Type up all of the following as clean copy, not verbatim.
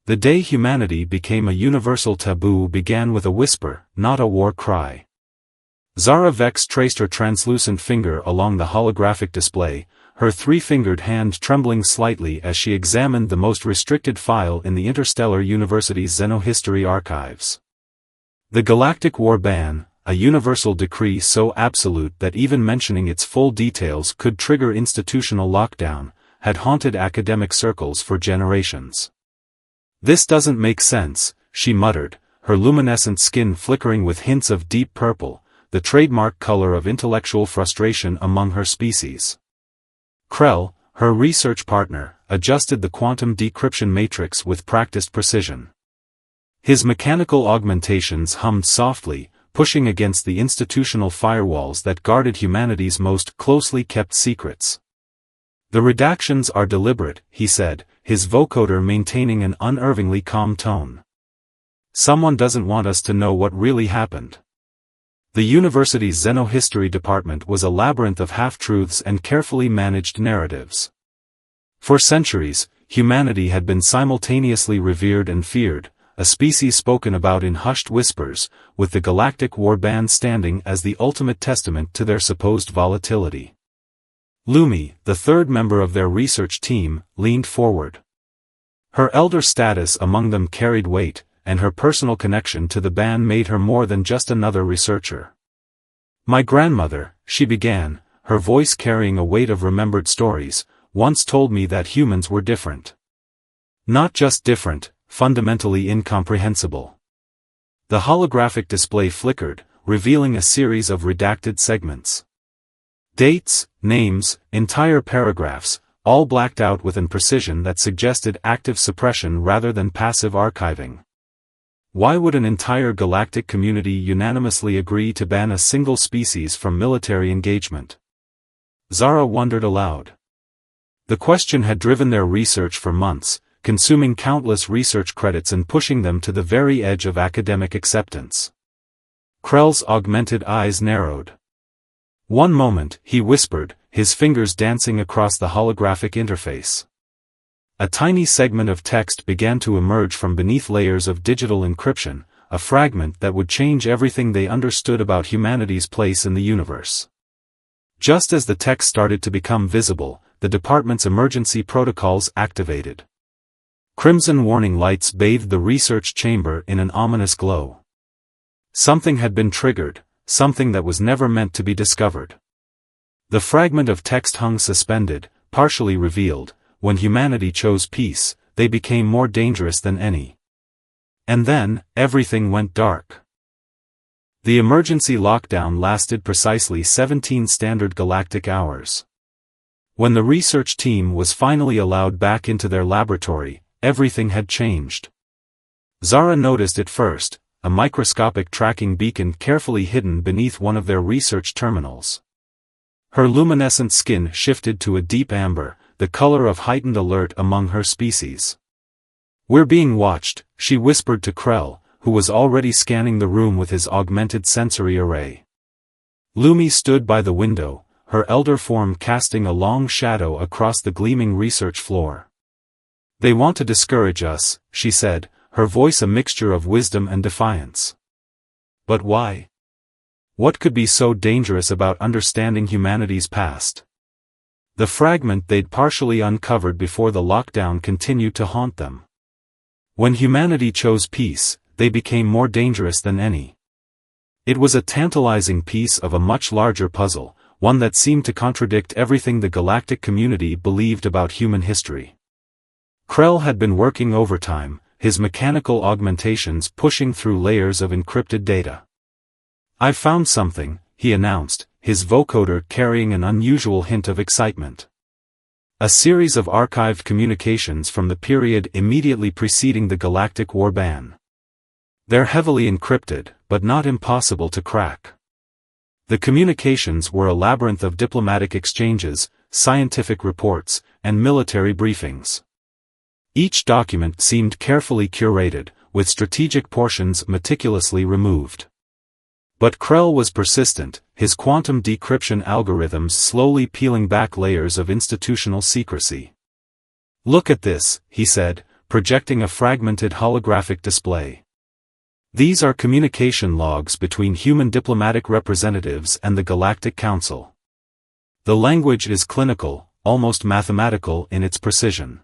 The day humanity became a universal taboo began with a whisper, not a war cry. Zara Vex traced her translucent finger along the holographic display, her three-fingered hand trembling slightly as she examined the most restricted file in the Interstellar University's Xenohistory archives. The Galactic War Ban, a universal decree so absolute that even mentioning its full details could trigger institutional lockdown, had haunted academic circles for generations. "This doesn't make sense," she muttered, her luminescent skin flickering with hints of deep purple, the trademark color of intellectual frustration among her species. Krell, her research partner, adjusted the quantum decryption matrix with practiced precision. His mechanical augmentations hummed softly, pushing against the institutional firewalls that guarded humanity's most closely kept secrets. "The redactions are deliberate," he said, his vocoder maintaining an unnervingly calm tone. "Someone doesn't want us to know what really happened." The university's Xenohistory department was a labyrinth of half-truths and carefully managed narratives. For centuries, humanity had been simultaneously revered and feared, a species spoken about in hushed whispers, with the Galactic War Ban standing as the ultimate testament to their supposed volatility. Lumi, the third member of their research team, leaned forward. Her elder status among them carried weight, and her personal connection to the ban made her more than just another researcher. "My grandmother," she began, her voice carrying a weight of remembered stories, "once told me that humans were different. Not just different, fundamentally incomprehensible." The holographic display flickered, revealing a series of redacted segments. Dates, names, entire paragraphs, all blacked out with an precision that suggested active suppression rather than passive archiving. Why would an entire galactic community unanimously agree to ban a single species from military engagement? Zara wondered aloud. The question had driven their research for months, consuming countless research credits and pushing them to the very edge of academic acceptance. Krell's augmented eyes narrowed. "One moment," he whispered, his fingers dancing across the holographic interface. A tiny segment of text began to emerge from beneath layers of digital encryption, a fragment that would change everything they understood about humanity's place in the universe. Just as the text started to become visible, the department's emergency protocols activated. Crimson warning lights bathed the research chamber in an ominous glow. Something had been triggered, something that was never meant to be discovered. The fragment of text hung suspended, partially revealed. "When humanity chose peace, they became more dangerous than any." And then, everything went dark. The emergency lockdown lasted precisely 17 standard galactic hours. When the research team was finally allowed back into their laboratory, everything had changed. Zara noticed it first, a microscopic tracking beacon carefully hidden beneath one of their research terminals. Her luminescent skin shifted to a deep amber, the color of heightened alert among her species. "We're being watched," she whispered to Krell, who was already scanning the room with his augmented sensory array. Lumi stood by the window, her elder form casting a long shadow across the gleaming research floor. "They want to discourage us," she said, her voice a mixture of wisdom and defiance. "But why? What could be so dangerous about understanding humanity's past?" The fragment they'd partially uncovered before the lockdown continued to haunt them. When humanity chose peace, they became more dangerous than any. It was a tantalizing piece of a much larger puzzle, one that seemed to contradict everything the galactic community believed about human history. Krell had been working overtime, his mechanical augmentations pushing through layers of encrypted data. "I've found something," he announced, his vocoder carrying an unusual hint of excitement. A series of archived communications from the period immediately preceding the Galactic War Ban. They're heavily encrypted, but not impossible to crack. The communications were a labyrinth of diplomatic exchanges, scientific reports, and military briefings. Each document seemed carefully curated, with strategic portions meticulously removed. But Krell was persistent, his quantum decryption algorithms slowly peeling back layers of institutional secrecy. "Look at this," he said, projecting a fragmented holographic display. These are communication logs between human diplomatic representatives and the Galactic Council. The language is clinical, almost mathematical in its precision.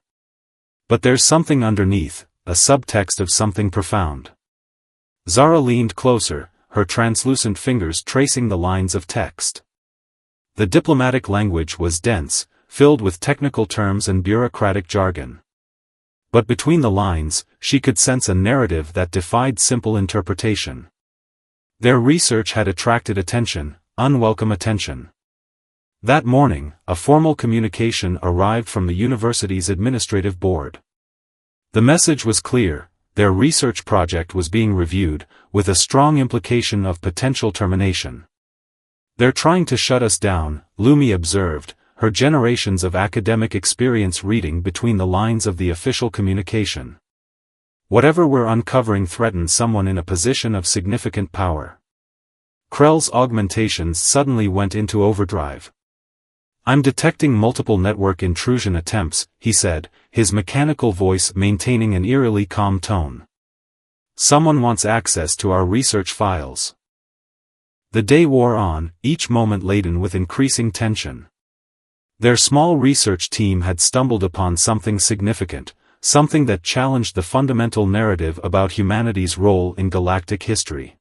But there's something underneath, a subtext of something profound. Zara leaned closer, her translucent fingers tracing the lines of text. The diplomatic language was dense, filled with technical terms and bureaucratic jargon. But between the lines, she could sense a narrative that defied simple interpretation. Their research had attracted attention, unwelcome attention. That morning, a formal communication arrived from the university's administrative board. The message was clear: their research project was being reviewed, with a strong implication of potential termination. "They're trying to shut us down," Lumi observed, her generations of academic experience reading between the lines of the official communication. "Whatever we're uncovering threatens someone in a position of significant power." Krell's augmentations suddenly went into overdrive. "I'm detecting multiple network intrusion attempts," he said, his mechanical voice maintaining an eerily calm tone. "Someone wants access to our research files." The day wore on, each moment laden with increasing tension. Their small research team had stumbled upon something significant, something that challenged the fundamental narrative about humanity's role in galactic history.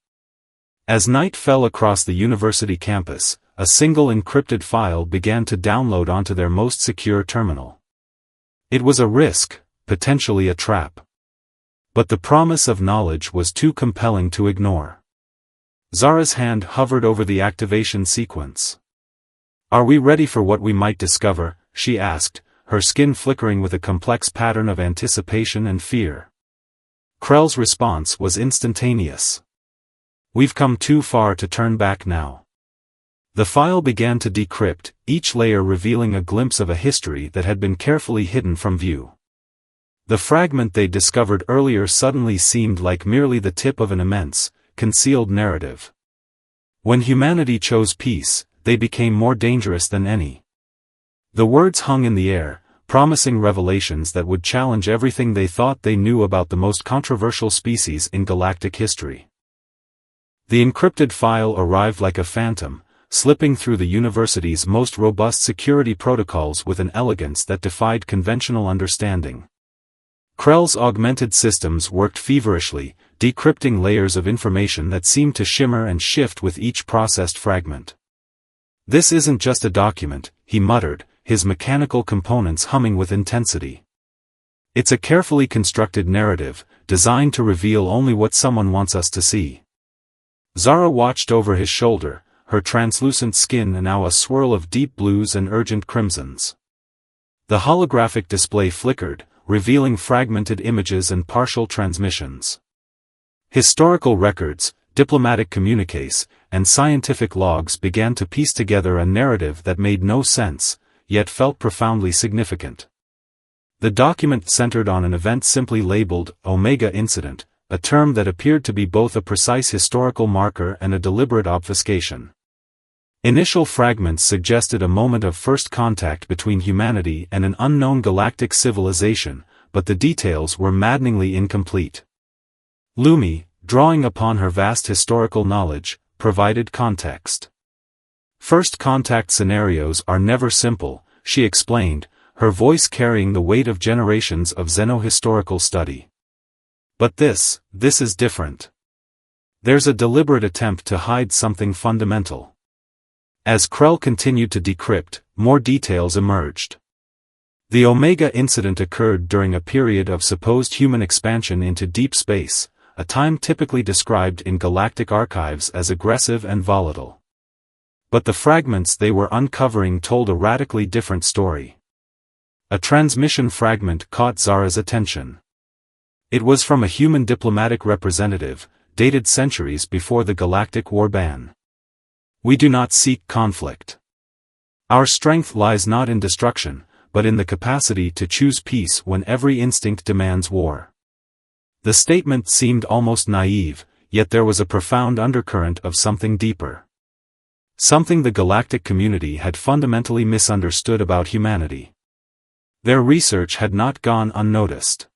As night fell across the university campus, a single encrypted file began to download onto their most secure terminal. It was a risk, potentially a trap. But the promise of knowledge was too compelling to ignore. Zara's hand hovered over the activation sequence. "Are we ready for what we might discover?" she asked, her skin flickering with a complex pattern of anticipation and fear. Krell's response was instantaneous. "We've come too far to turn back now." The file began to decrypt, each layer revealing a glimpse of a history that had been carefully hidden from view. The fragment they discovered earlier suddenly seemed like merely the tip of an immense, concealed narrative. When humanity chose peace, they became more dangerous than any. The words hung in the air, promising revelations that would challenge everything they thought they knew about the most controversial species in galactic history. The encrypted file arrived like a phantom, slipping through the university's most robust security protocols with an elegance that defied conventional understanding. Krell's augmented systems worked feverishly, decrypting layers of information that seemed to shimmer and shift with each processed fragment. "This isn't just a document," he muttered, his mechanical components humming with intensity. "It's a carefully constructed narrative, designed to reveal only what someone wants us to see." Zara watched over his shoulder, her translucent skin now a swirl of deep blues and urgent crimsons. The holographic display flickered, revealing fragmented images and partial transmissions. Historical records, diplomatic communiques, and scientific logs began to piece together a narrative that made no sense, yet felt profoundly significant. The document centered on an event simply labeled Omega Incident, a term that appeared to be both a precise historical marker and a deliberate obfuscation. Initial fragments suggested a moment of first contact between humanity and an unknown galactic civilization, but the details were maddeningly incomplete. Lumi, drawing upon her vast historical knowledge, provided context. "First contact scenarios are never simple," she explained, her voice carrying the weight of generations of xenohistorical study. "But this is different. There's a deliberate attempt to hide something fundamental." As Krell continued to decrypt, more details emerged. The Omega Incident occurred during a period of supposed human expansion into deep space, a time typically described in galactic archives as aggressive and volatile. But the fragments they were uncovering told a radically different story. A transmission fragment caught Zara's attention. It was from a human diplomatic representative, dated centuries before the galactic war ban. "We do not seek conflict. Our strength lies not in destruction, but in the capacity to choose peace when every instinct demands war." The statement seemed almost naive, yet there was a profound undercurrent of something deeper. Something the galactic community had fundamentally misunderstood about humanity. Their research had not gone unnoticed.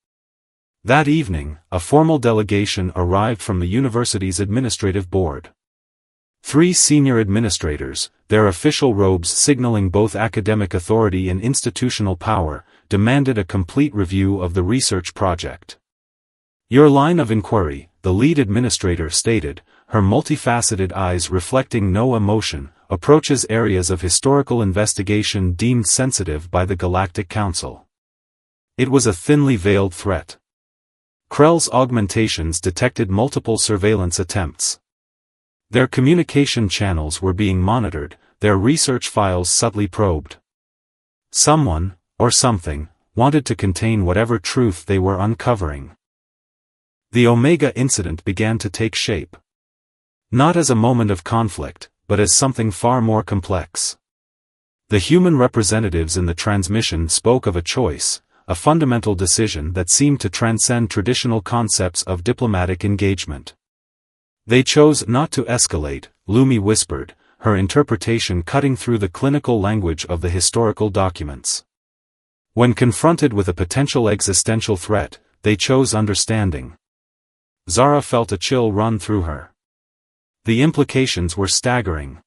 That evening, a formal delegation arrived from the university's administrative board. 3 senior administrators, their official robes signaling both academic authority and institutional power, demanded a complete review of the research project. "Your line of inquiry," the lead administrator stated, her multifaceted eyes reflecting no emotion, "approaches areas of historical investigation deemed sensitive by the Galactic Council." It was a thinly veiled threat. Krell's augmentations detected multiple surveillance attempts. Their communication channels were being monitored, their research files subtly probed. Someone, or something, wanted to contain whatever truth they were uncovering. The Omega incident began to take shape. Not as a moment of conflict, but as something far more complex. The human representatives in the transmission spoke of a choice, a fundamental decision that seemed to transcend traditional concepts of diplomatic engagement. They chose not to escalate, Lumi whispered, her interpretation cutting through the clinical language of the historical documents. When confronted with a potential existential threat, they chose understanding. Zara felt a chill run through her. The implications were staggering.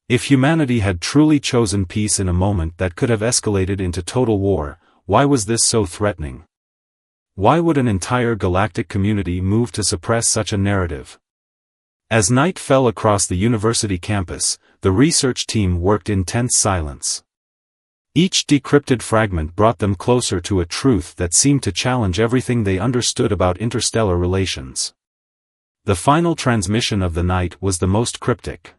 If humanity had truly chosen peace in a moment that could have escalated into total war, why was this so threatening? Why would an entire galactic community move to suppress such a narrative? As night fell across the university campus, the research team worked in tense silence. Each decrypted fragment brought them closer to a truth that seemed to challenge everything they understood about interstellar relations. The final transmission of the night was the most cryptic.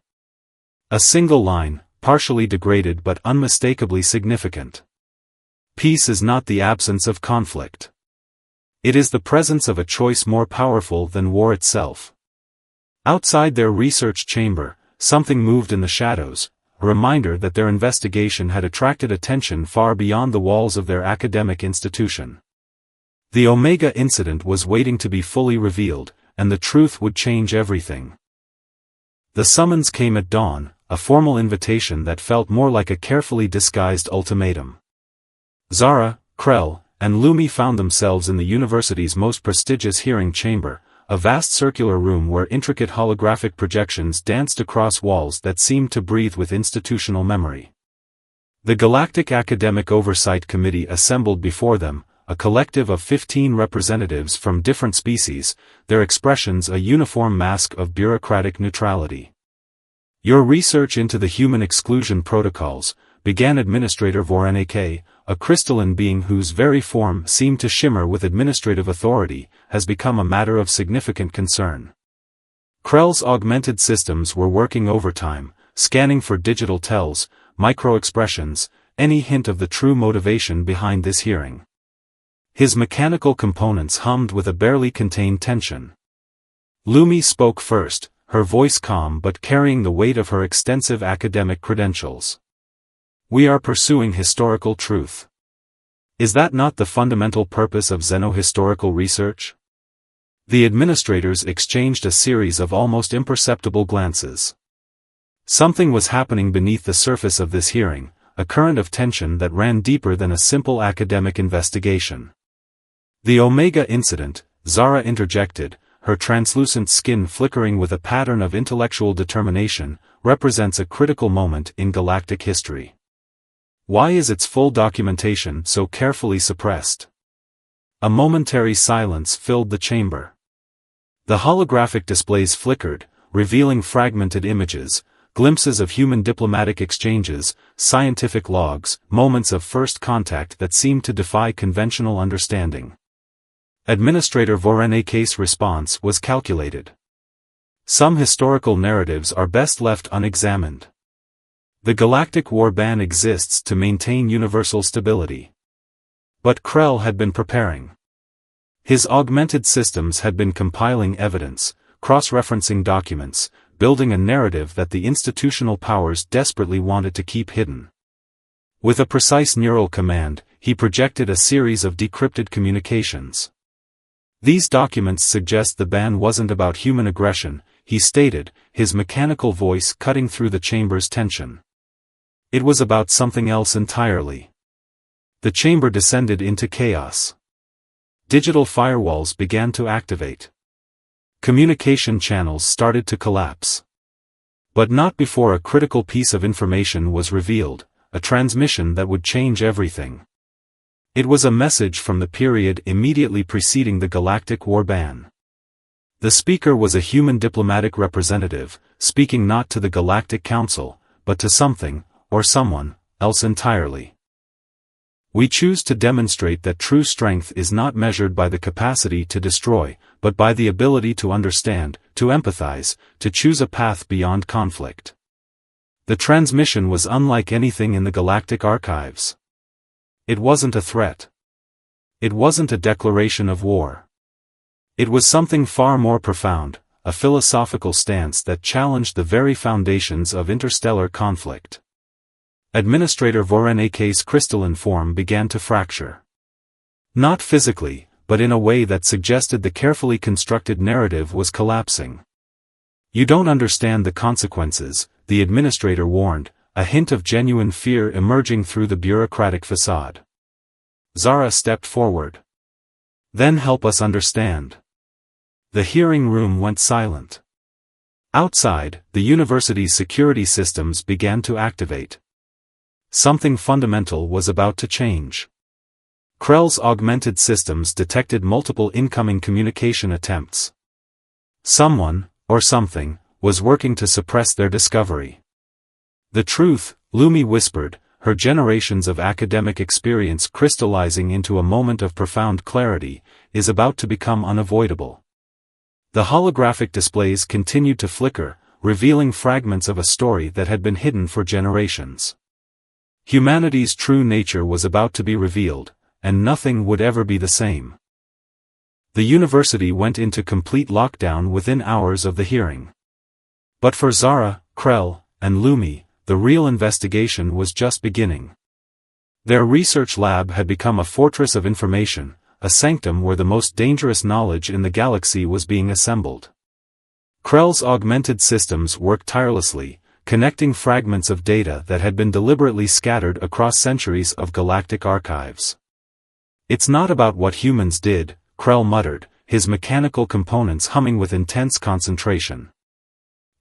A single line, partially degraded but unmistakably significant. Peace is not the absence of conflict. It is the presence of a choice more powerful than war itself. Outside their research chamber, something moved in the shadows, a reminder that their investigation had attracted attention far beyond the walls of their academic institution. The Omega incident was waiting to be fully revealed, and the truth would change everything. The summons came at dawn, a formal invitation that felt more like a carefully disguised ultimatum. Zara, Krell, and Lumi found themselves in the university's most prestigious hearing chamber, a vast circular room where intricate holographic projections danced across walls that seemed to breathe with institutional memory. The Galactic Academic Oversight Committee assembled before them, a collective of 15 representatives from different species, their expressions a uniform mask of bureaucratic neutrality. "Your research into the human exclusion protocols," began Administrator Vorenake, a crystalline being whose very form seemed to shimmer with administrative authority, "has become a matter of significant concern." Krell's augmented systems were working overtime, scanning for digital tells, micro-expressions, any hint of the true motivation behind this hearing. His mechanical components hummed with a barely contained tension. Lumi spoke first, her voice calm but carrying the weight of her extensive academic credentials. "We are pursuing historical truth. Is that not the fundamental purpose of xenohistorical research?" The administrators exchanged a series of almost imperceptible glances. Something was happening beneath the surface of this hearing, a current of tension that ran deeper than a simple academic investigation. "The Omega incident," Zara interjected, her translucent skin flickering with a pattern of intellectual determination, "represents a critical moment in galactic history. Why is its full documentation so carefully suppressed?" A momentary silence filled the chamber. The holographic displays flickered, revealing fragmented images, glimpses of human diplomatic exchanges, scientific logs, moments of first contact that seemed to defy conventional understanding. Administrator Vorenake's response was calculated. "Some historical narratives are best left unexamined. The galactic war ban exists to maintain universal stability." But Krell had been preparing. His augmented systems had been compiling evidence, cross-referencing documents, building a narrative that the institutional powers desperately wanted to keep hidden. With a precise neural command, he projected a series of decrypted communications. "These documents suggest the ban wasn't about human aggression," he stated, his mechanical voice cutting through the chamber's tension. "It was about something else entirely." The chamber descended into chaos. Digital firewalls began to activate. Communication channels started to collapse. But not before a critical piece of information was revealed, a transmission that would change everything. It was a message from the period immediately preceding the Galactic War ban. The speaker was a human diplomatic representative, speaking not to the Galactic Council, but to something, or someone, else entirely. We choose to demonstrate that true strength is not measured by the capacity to destroy, but by the ability to understand, to empathize, to choose a path beyond conflict. The transmission was unlike anything in the Galactic archives. It wasn't a threat. It wasn't a declaration of war. It was something far more profound, a philosophical stance that challenged the very foundations of interstellar conflict. Administrator Vorenike's crystalline form began to fracture. Not physically, but in a way that suggested the carefully constructed narrative was collapsing. You don't understand the consequences, the administrator warned, a hint of genuine fear emerging through the bureaucratic facade. Zara stepped forward. Then help us understand. The hearing room went silent. Outside, the university's security systems began to activate. Something fundamental was about to change. Krell's augmented systems detected multiple incoming communication attempts. Someone, or something, was working to suppress their discovery. The truth, Lumi whispered, her generations of academic experience crystallizing into a moment of profound clarity, is about to become unavoidable. The holographic displays continued to flicker, revealing fragments of a story that had been hidden for generations. Humanity's true nature was about to be revealed, and nothing would ever be the same. The university went into complete lockdown within hours of the hearing. But for Zara, Krell, and Lumi, the real investigation was just beginning. Their research lab had become a fortress of information, a sanctum where the most dangerous knowledge in the galaxy was being assembled. Krell's augmented systems worked tirelessly, connecting fragments of data that had been deliberately scattered across centuries of galactic archives. It's not about what humans did, Krell muttered, his mechanical components humming with intense concentration.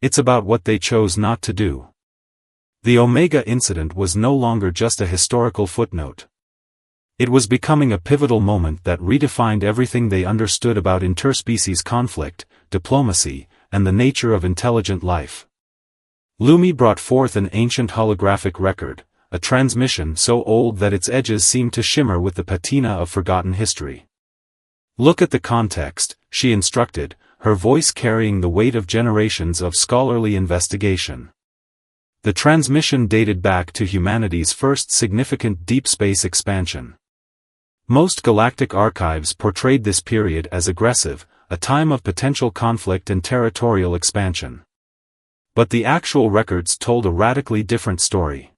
It's about what they chose not to do. The Omega incident was no longer just a historical footnote. It was becoming a pivotal moment that redefined everything they understood about interspecies conflict, diplomacy, and the nature of intelligent life. Lumi brought forth an ancient holographic record, a transmission so old that its edges seemed to shimmer with the patina of forgotten history. Look at the context, she instructed, her voice carrying the weight of generations of scholarly investigation. The transmission dated back to humanity's first significant deep space expansion. Most galactic archives portrayed this period as aggressive, a time of potential conflict and territorial expansion. But the actual records told a radically different story.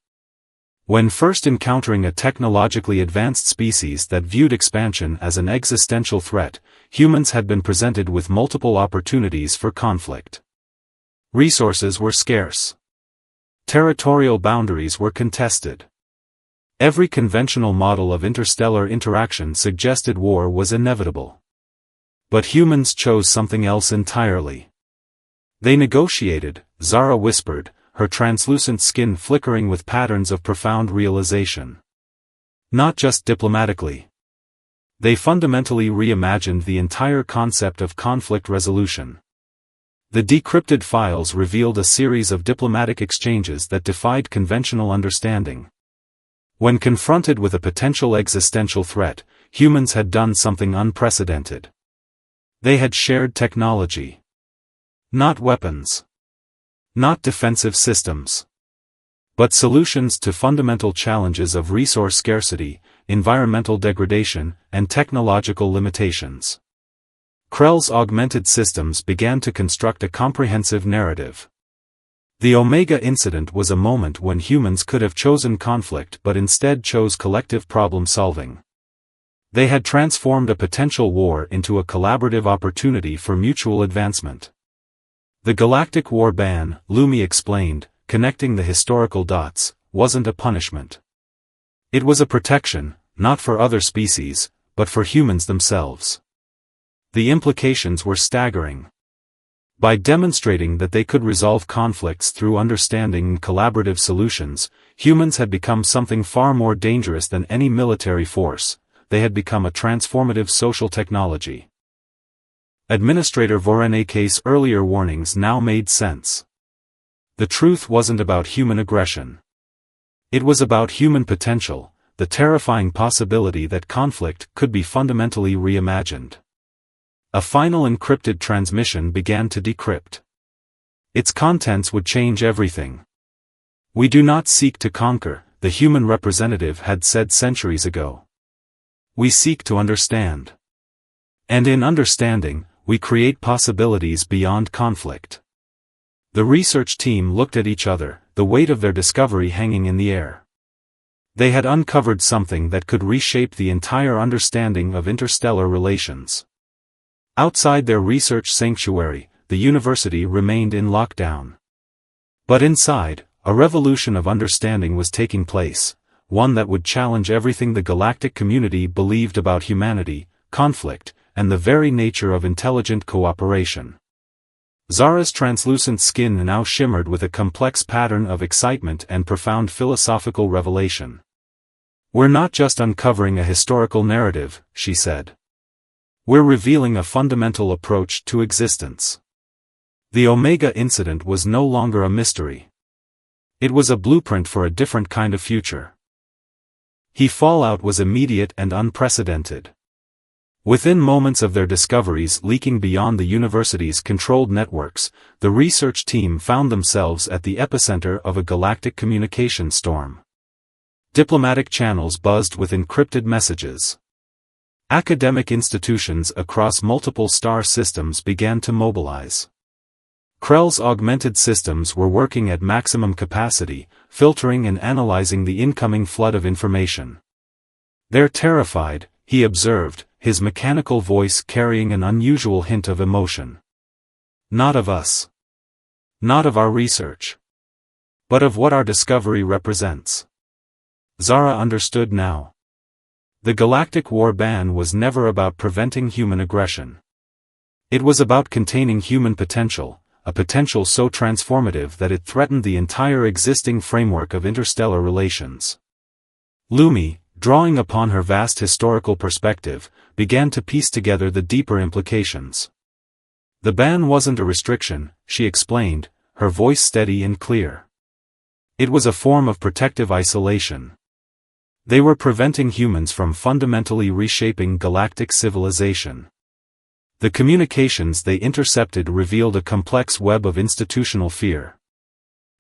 When first encountering a technologically advanced species that viewed expansion as an existential threat, humans had been presented with multiple opportunities for conflict. Resources were scarce. Territorial boundaries were contested. Every conventional model of interstellar interaction suggested war was inevitable. But humans chose something else entirely. They negotiated, Zara whispered, her translucent skin flickering with patterns of profound realization. Not just diplomatically. They fundamentally reimagined the entire concept of conflict resolution. The decrypted files revealed a series of diplomatic exchanges that defied conventional understanding. When confronted with a potential existential threat, humans had done something unprecedented. They had shared technology. Not weapons. Not defensive systems. But solutions to fundamental challenges of resource scarcity, environmental degradation, and technological limitations. Krell's augmented systems began to construct a comprehensive narrative. The Omega incident was a moment when humans could have chosen conflict but instead chose collective problem-solving. They had transformed a potential war into a collaborative opportunity for mutual advancement. The Galactic War ban, Lumi explained, connecting the historical dots, wasn't a punishment. It was a protection, not for other species, but for humans themselves. The implications were staggering. By demonstrating that they could resolve conflicts through understanding and collaborative solutions, humans had become something far more dangerous than any military force. They had become a transformative social technology. Administrator Vorenike's earlier warnings now made sense. The truth wasn't about human aggression. It was about human potential, the terrifying possibility that conflict could be fundamentally reimagined. A final encrypted transmission began to decrypt. Its contents would change everything. "We do not seek to conquer," the human representative had said centuries ago. "We seek to understand. And in understanding, we create possibilities beyond conflict." The research team looked at each other, the weight of their discovery hanging in the air. They had uncovered something that could reshape the entire understanding of interstellar relations. Outside their research sanctuary, the university remained in lockdown. But inside, a revolution of understanding was taking place, one that would challenge everything the galactic community believed about humanity, conflict, and the very nature of intelligent cooperation. Zara's translucent skin now shimmered with a complex pattern of excitement and profound philosophical revelation. "We're not just uncovering a historical narrative," she said. "We're revealing a fundamental approach to existence." The Omega incident was no longer a mystery. It was a blueprint for a different kind of future. The fallout was immediate and unprecedented. Within moments of their discoveries leaking beyond the university's controlled networks, the research team found themselves at the epicenter of a galactic communication storm. Diplomatic channels buzzed with encrypted messages. Academic institutions across multiple star systems began to mobilize. Krell's augmented systems were working at maximum capacity, filtering and analyzing the incoming flood of information. "They're terrified," he observed, his mechanical voice carrying an unusual hint of emotion. "Not of us. Not of our research. But of what our discovery represents." Zara understood now. The Galactic War ban was never about preventing human aggression. It was about containing human potential, a potential so transformative that it threatened the entire existing framework of interstellar relations. Lumi, drawing upon her vast historical perspective, began to piece together the deeper implications. "The ban wasn't a restriction," she explained, her voice steady and clear. "It was a form of protective isolation. They were preventing humans from fundamentally reshaping galactic civilization." The communications they intercepted revealed a complex web of institutional fear.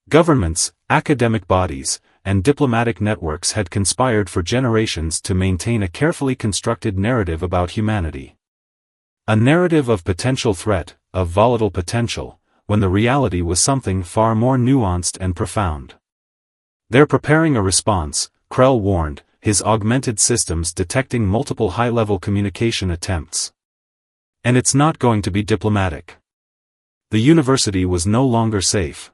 Governments, academic bodies, and diplomatic networks had conspired for generations to maintain a carefully constructed narrative about humanity. A narrative of potential threat, of volatile potential, when the reality was something far more nuanced and profound. "They're preparing a response," Krell warned, his augmented systems detecting multiple high-level communication attempts. "And it's not going to be diplomatic." The university was no longer safe.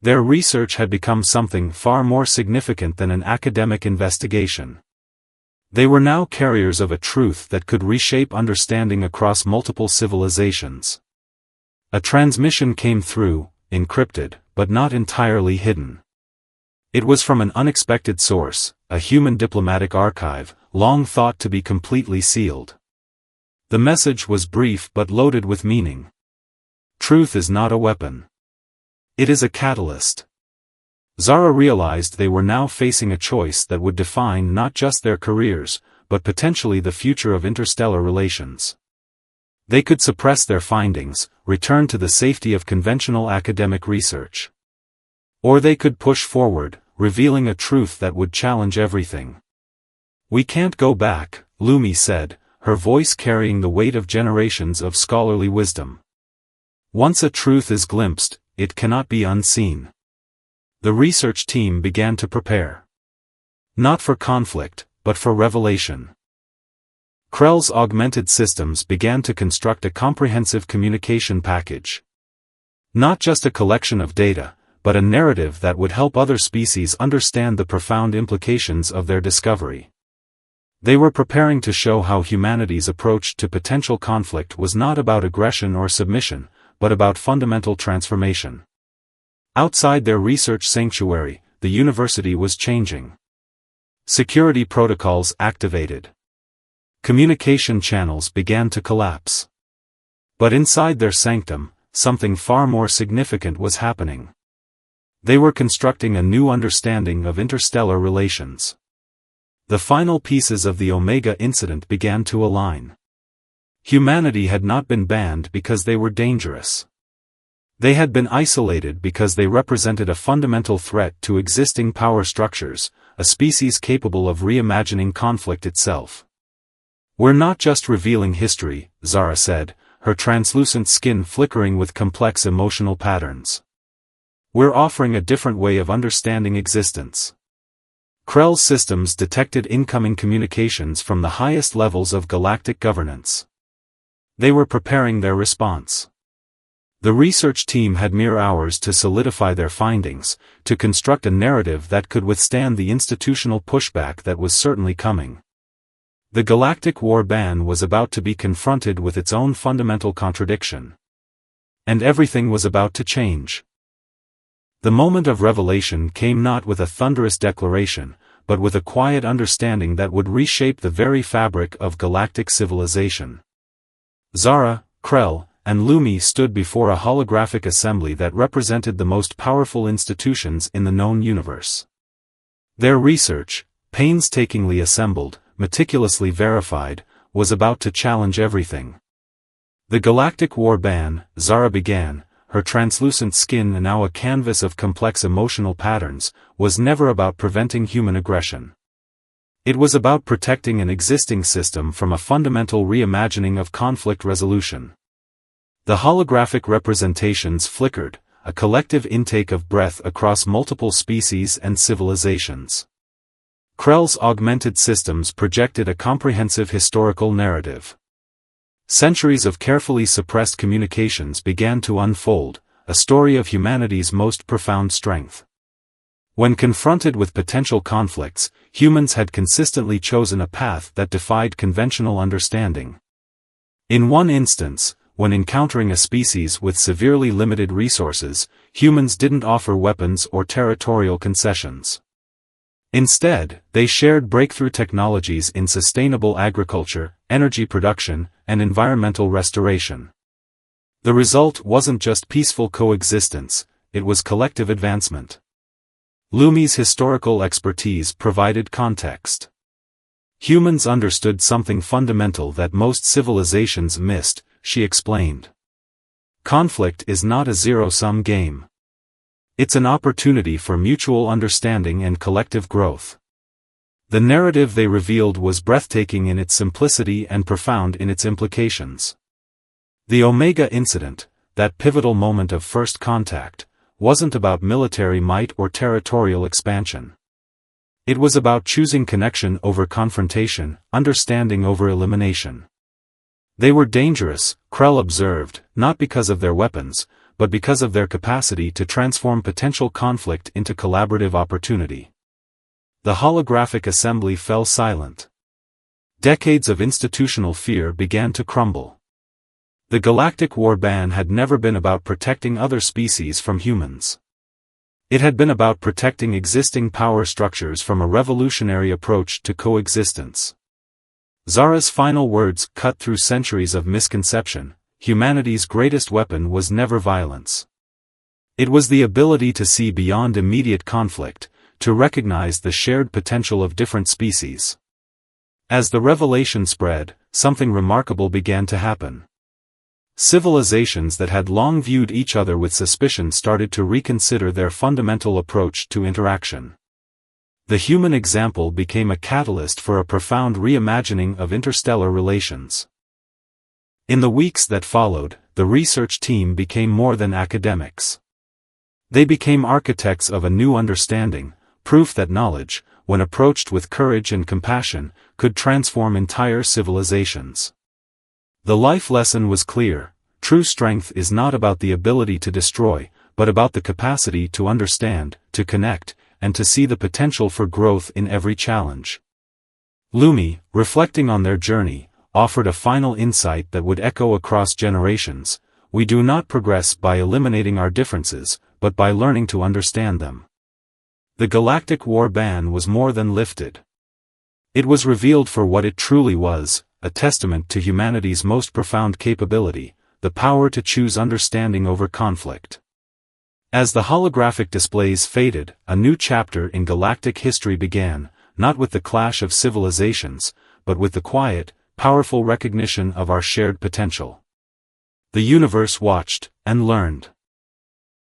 Their research had become something far more significant than an academic investigation. They were now carriers of a truth that could reshape understanding across multiple civilizations. A transmission came through, encrypted, but not entirely hidden. It was from an unexpected source, a human diplomatic archive, long thought to be completely sealed. The message was brief but loaded with meaning. "Truth is not a weapon. It is a catalyst." Zara realized they were now facing a choice that would define not just their careers, but potentially the future of interstellar relations. They could suppress their findings, return to the safety of conventional academic research. Or they could push forward, revealing a truth that would challenge everything. "We can't go back," Lumi said, her voice carrying the weight of generations of scholarly wisdom. "Once a truth is glimpsed, it cannot be unseen." The research team began to prepare. Not for conflict, but for revelation. Krell's augmented systems began to construct a comprehensive communication package. Not just a collection of data, but a narrative that would help other species understand the profound implications of their discovery. They were preparing to show how humanity's approach to potential conflict was not about aggression or submission, but about fundamental transformation. Outside their research sanctuary, the university was changing. Security protocols activated. Communication channels began to collapse. But inside their sanctum, something far more significant was happening. They were constructing a new understanding of interstellar relations. The final pieces of the Omega incident began to align. Humanity had not been banned because they were dangerous. They had been isolated because they represented a fundamental threat to existing power structures, a species capable of reimagining conflict itself. "We're not just revealing history," Zara said, her translucent skin flickering with complex emotional patterns. "We're offering a different way of understanding existence." Krell's systems detected incoming communications from the highest levels of galactic governance. They were preparing their response. The research team had mere hours to solidify their findings, to construct a narrative that could withstand the institutional pushback that was certainly coming. The Galactic War ban was about to be confronted with its own fundamental contradiction. And everything was about to change. The moment of revelation came not with a thunderous declaration, but with a quiet understanding that would reshape the very fabric of galactic civilization. Zara, Krell, and Lumi stood before a holographic assembly that represented the most powerful institutions in the known universe. Their research, painstakingly assembled, meticulously verified, was about to challenge everything. The Galactic War ban, Zara began, her translucent skin now a canvas of complex emotional patterns, was never about preventing human aggression. It was about protecting an existing system from a fundamental reimagining of conflict resolution. The holographic representations flickered, a collective intake of breath across multiple species and civilizations. Krell's augmented systems projected a comprehensive historical narrative. Centuries of carefully suppressed communications began to unfold, a story of humanity's most profound strength. When confronted with potential conflicts, humans had consistently chosen a path that defied conventional understanding. In one instance, when encountering a species with severely limited resources, humans didn't offer weapons or territorial concessions. Instead, they shared breakthrough technologies in sustainable agriculture, energy production, and environmental restoration. The result wasn't just peaceful coexistence, it was collective advancement. Lumi's historical expertise provided context. Humans understood something fundamental that most civilizations missed, she explained. Conflict is not a zero-sum game. It's an opportunity for mutual understanding and collective growth. The narrative they revealed was breathtaking in its simplicity and profound in its implications. The Omega incident, that pivotal moment of first contact, wasn't about military might or territorial expansion. It was about choosing connection over confrontation, understanding over elimination. They were dangerous, Krell observed, not because of their weapons, but because of their capacity to transform potential conflict into collaborative opportunity. The holographic assembly fell silent. Decades of institutional fear began to crumble. The Galactic War ban had never been about protecting other species from humans. It had been about protecting existing power structures from a revolutionary approach to coexistence. Zara's final words cut through centuries of misconception. Humanity's greatest weapon was never violence. It was the ability to see beyond immediate conflict, to recognize the shared potential of different species. As the revelation spread, something remarkable began to happen. Civilizations that had long viewed each other with suspicion started to reconsider their fundamental approach to interaction. The human example became a catalyst for a profound reimagining of interstellar relations. In the weeks that followed, the research team became more than academics. They became architects of a new understanding, proof that knowledge, when approached with courage and compassion, could transform entire civilizations. The life lesson was clear: true strength is not about the ability to destroy, but about the capacity to understand, to connect, and to see the potential for growth in every challenge. Lumi, reflecting on their journey, offered a final insight that would echo across generations: we do not progress by eliminating our differences, but by learning to understand them. The Galactic War ban was more than lifted. It was revealed for what it truly was, a testament to humanity's most profound capability, the power to choose understanding over conflict. As the holographic displays faded, a new chapter in galactic history began, not with the clash of civilizations, but with the quiet, powerful recognition of our shared potential. The universe watched, and learned.